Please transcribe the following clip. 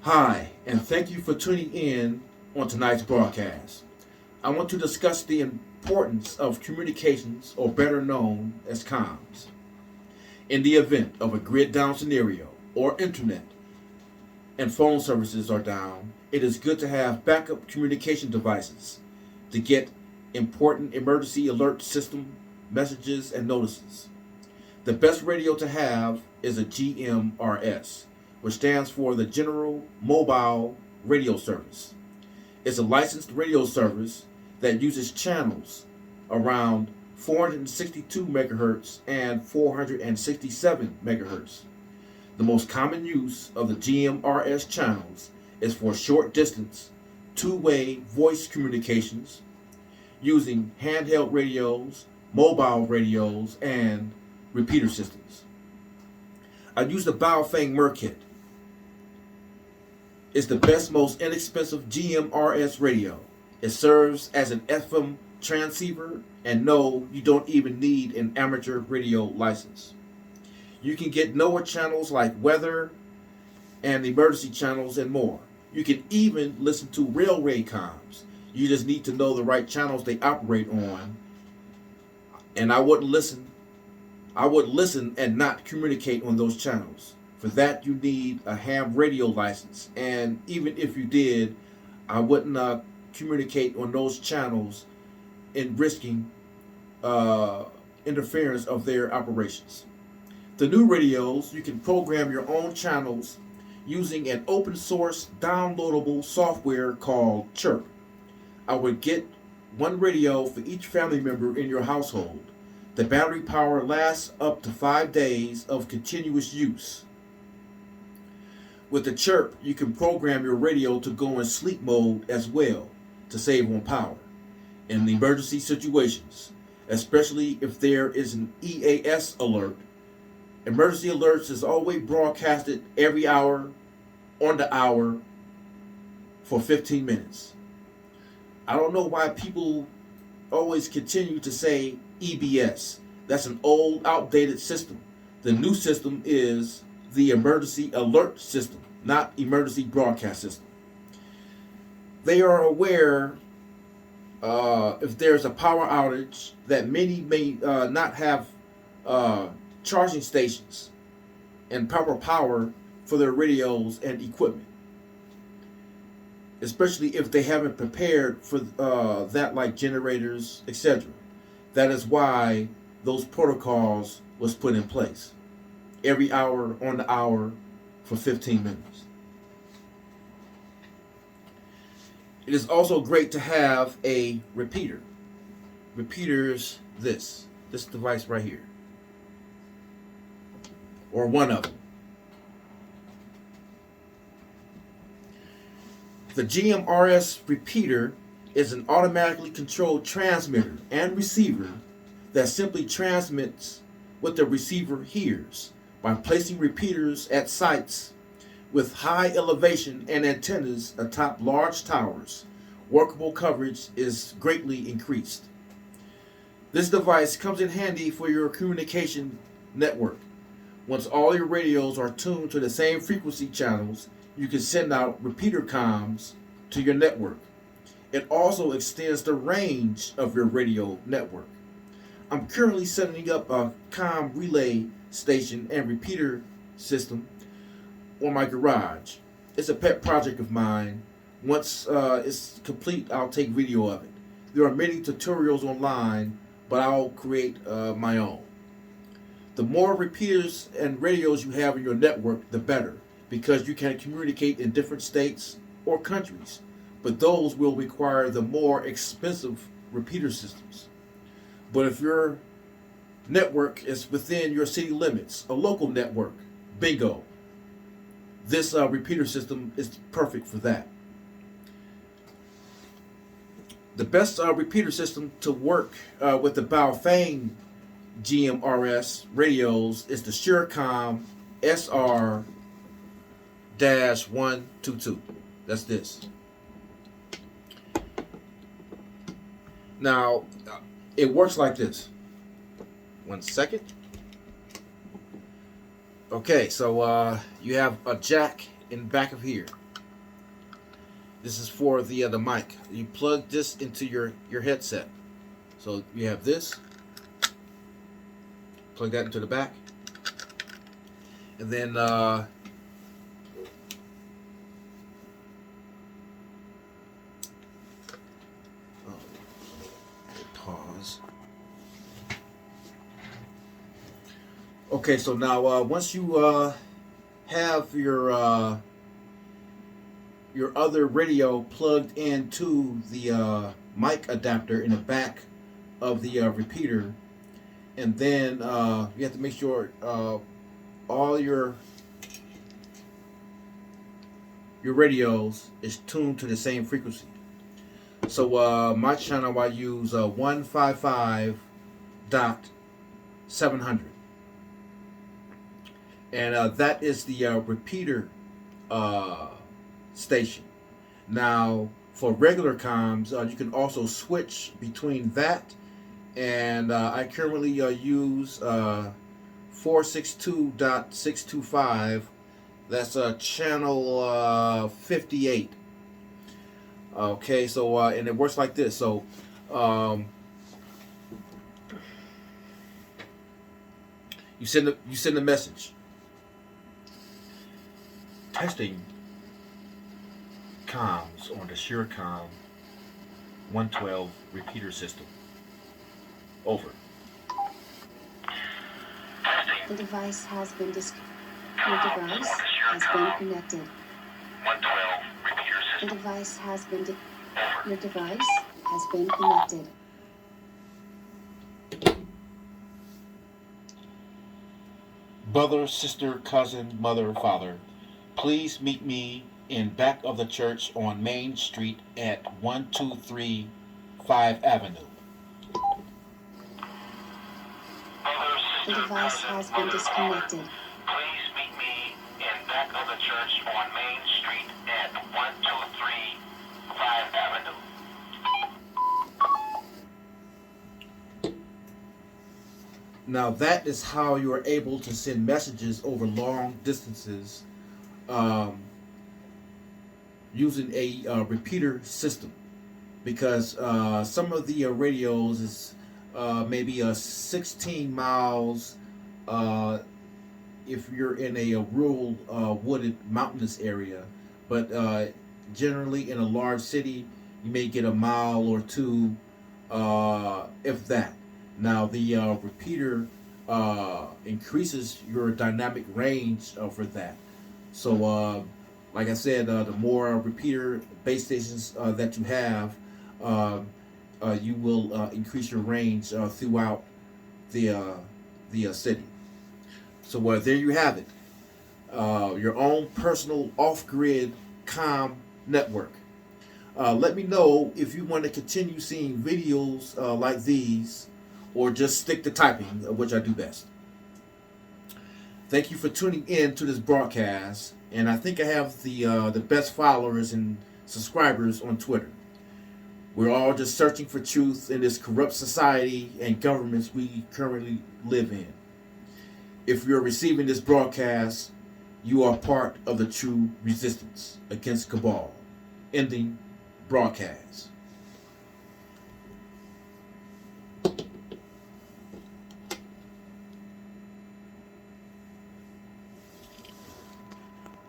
Hi, and thank you for tuning in on tonight's broadcast. I want to discuss the importance of communications, or better known as comms. In the event of a grid down scenario or internet and phone services are down, it is good to have backup communication devices to get important emergency alert system messages and notices. The best radio to have is a GMRS, which stands for the General Mobile Radio Service. It's a licensed radio service that uses channels around 462 megahertz and 467 megahertz. The most common use of the GMRS channels is for short distance, two-way voice communications using handheld radios, mobile radios, and repeater systems. I use the Baofeng Mirkit. It's the best, most inexpensive GMRS radio. It serves as an FM transceiver, and no, you don't even need an amateur radio license. You can get NOAA channels like weather and emergency channels and more. You can even listen to railway comms. You just need to know the right channels they operate on. And I would listen and not communicate on those channels. For that, you need a ham radio license. And even if you did, I wouldn't communicate on those channels in risking interference of their operations. The new radios, you can program your own channels using an open source downloadable software called Chirp. I would get one radio for each family member in your household. The battery power lasts up to 5 days of continuous use. With the Chirp, you can program your radio to go in sleep mode as well to save on power. In emergency situations, especially if there is an EAS alert, emergency alerts is always broadcasted every hour on the hour for 15 minutes. I don't know why people always continue to say EBS. That's an old, outdated system. The new system is the emergency alert system, not emergency broadcast system. They are aware if there's a power outage that many may not have charging stations and proper power for their radios and equipment, especially if they haven't prepared for that, like generators, etc. That is why those protocols was put in place. Every hour on the hour for 15 minutes. It is also great to have a repeater. Repeaters, this device right here, or one of them. The GMRS repeater is an automatically controlled transmitter and receiver that simply transmits what the receiver hears by placing repeaters at sites with high elevation and antennas atop large towers. Workable coverage is greatly increased. This device comes in handy for your communication network. Once all your radios are tuned to the same frequency channels, you can send out repeater comms to your network. It also extends the range of your radio network. I'm currently setting up a comm relay station and repeater system on my garage. It's a pet project of mine. Once it's complete, I'll take video of it. There are many tutorials online, but I'll create my own. The more repeaters and radios you have in your network, the better, because you can communicate in different states or countries, but those will require the more expensive repeater systems. But if your network is within your city limits, a local network, bingo, this repeater system is perfect for that. The best repeater system to work with the Baofeng GMRS radios is the Surecom SR-122. That's this. Now, it works like this. 1 second. Okay, so you have a jack in back of here. This is for the mic. You plug this into your headset. So you have this. Plug that into the back, and then pause. Okay, so now once you have your other radio plugged into the mic adapter in the back of the repeater, and then you have to make sure all your radios is tuned to the same frequency. So my channel, I use 155.700, and that is the repeater station. Now for regular comms, you can also switch between that, and I currently use 462.625. That's channel 58. Okay, so and it works like this. So you send a message. Testing comms on the Surecom 112 repeater system. Over. The device has been Your device has been connected. 112 repeater system. The device has been Your device has been connected. Brother, sister, cousin, mother, father, please meet me in back of the church on Main Street at 123 5 Avenue. The device has been disconnected. Please meet me in back of the church on Main Street at 123 5 Avenue. Now that is how you are able to send messages over long distances using a repeater system, because some of the radios is maybe 16 miles if you're in a rural wooded mountainous area, but generally in a large city you may get a mile or two, if that. Now the repeater increases your dynamic range for that. So like I said, the more repeater base stations that you have, you will increase your range throughout the city. So there you have it, your own personal off-grid comm network. Let me know if you want to continue seeing videos like these, or just stick to typing, which I do best. Thank you for tuning in to this broadcast, and I think I have the best followers and subscribers on Twitter. We're all just searching for truth in this corrupt society and governments we currently live in. If you're receiving this broadcast, you are part of the true resistance against cabal. Ending broadcast.